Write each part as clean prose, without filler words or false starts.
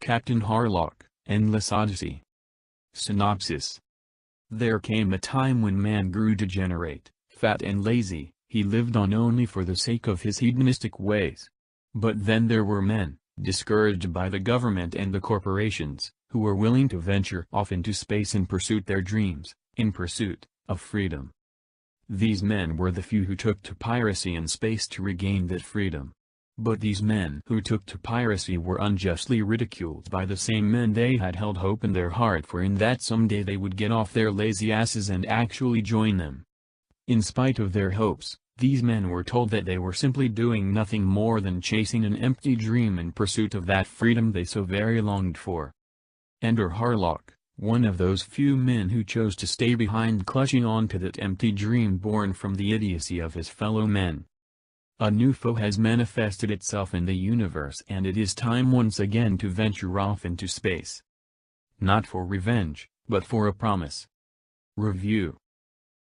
Captain Harlock, Endless Odyssey. Synopsis. There came a time when man grew degenerate, fat and lazy. He lived on only for the sake of his hedonistic ways. But then there were men, discouraged by the government and the corporations, who were willing to venture off into space in pursuit their dreams, in pursuit of freedom. These men were the few who took to piracy in space to regain that freedom. But these men who took to piracy were unjustly ridiculed by the same men they had held hope in their heart for, in that someday they would get off their lazy asses and actually join them. In spite of their hopes, these men were told that they were simply doing nothing more than chasing an empty dream in pursuit of that freedom they so very longed for. Enter Harlock, one of those few men who chose to stay behind, clutching on to that empty dream born from the idiocy of his fellow men. A new foe has manifested itself in the universe, and it is time once again to venture off into space. Not for revenge, but for a promise. Review.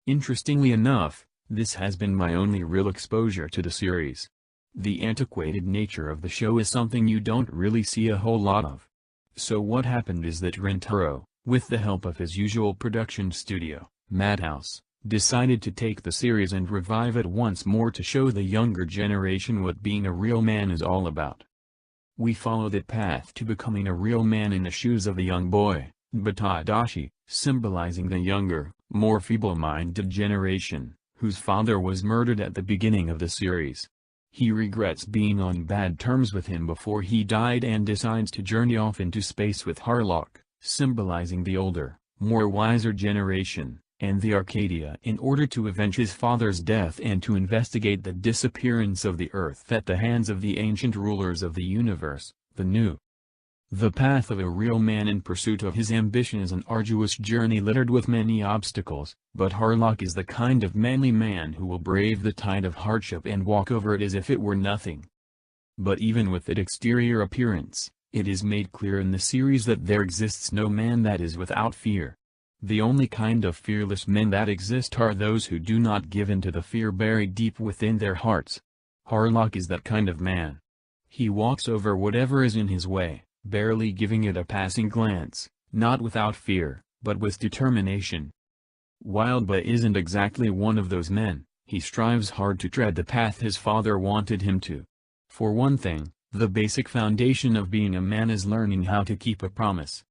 Interestingly enough, this has been my only real exposure to the series. The antiquated nature of the show is something you don't really see a whole lot of. So what happened is that Rentaro, with the help of his usual production studio, Madhouse, decided to take the series and revive it once more to show the younger generation what being a real man is all about. We follow that path to becoming a real man in the shoes of the young boy, Batadashi, symbolizing the younger, more feeble-minded generation, whose father was murdered at the beginning of the series. He regrets being on bad terms with him before he died and decides to journey off into space with Harlock, symbolizing the older, more wiser generation, and the Arcadia, in order to avenge his father's death and to investigate the disappearance of the Earth at the hands of the ancient rulers of the universe, the New. The path of a real man in pursuit of his ambition is an arduous journey littered with many obstacles, but Harlock is the kind of manly man who will brave the tide of hardship and walk over it as if it were nothing. But even with that exterior appearance, it is made clear in the series that there exists no man that is without fear. The only kind of fearless men that exist are those who do not give in to the fear buried deep within their hearts. Harlock is that kind of man. He walks over whatever is in his way, barely giving it a passing glance, not without fear, but with determination. Wildba isn't exactly one of those men. He strives hard to tread the path his father wanted him to. For one thing, the basic foundation of being a man is learning how to keep a promise.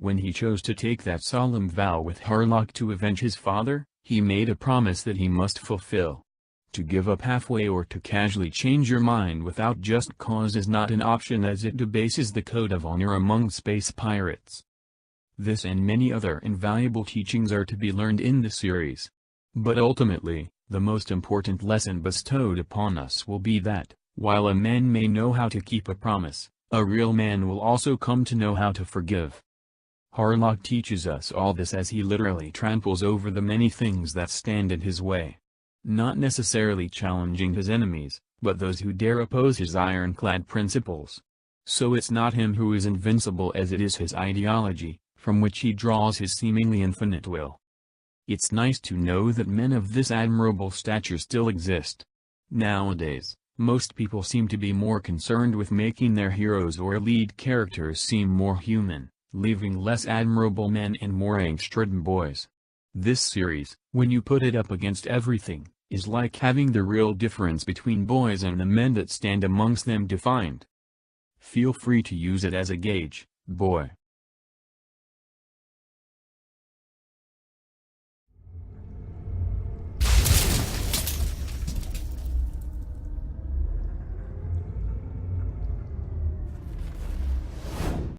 When he chose to take that solemn vow with Harlock to avenge his father, he made a promise that he must fulfill. To give up halfway or to casually change your mind without just cause is not an option, as it debases the code of honor among space pirates. This and many other invaluable teachings are to be learned in the series. But ultimately, the most important lesson bestowed upon us will be that, while a man may know how to keep a promise, a real man will also come to know how to forgive. Harlock teaches us all this as he literally tramples over the many things that stand in his way. Not necessarily challenging his enemies, but those who dare oppose his ironclad principles. So it's not him who is invincible as it is his ideology, from which he draws his seemingly infinite will. It's nice to know that men of this admirable stature still exist. Nowadays, most people seem to be more concerned with making their heroes or lead characters seem more human, leaving less admirable men and more angst-ridden boys. This series, when you put it up against everything, is like having the real difference between boys and the men that stand amongst them defined. Feel free to use it as a gauge, boy.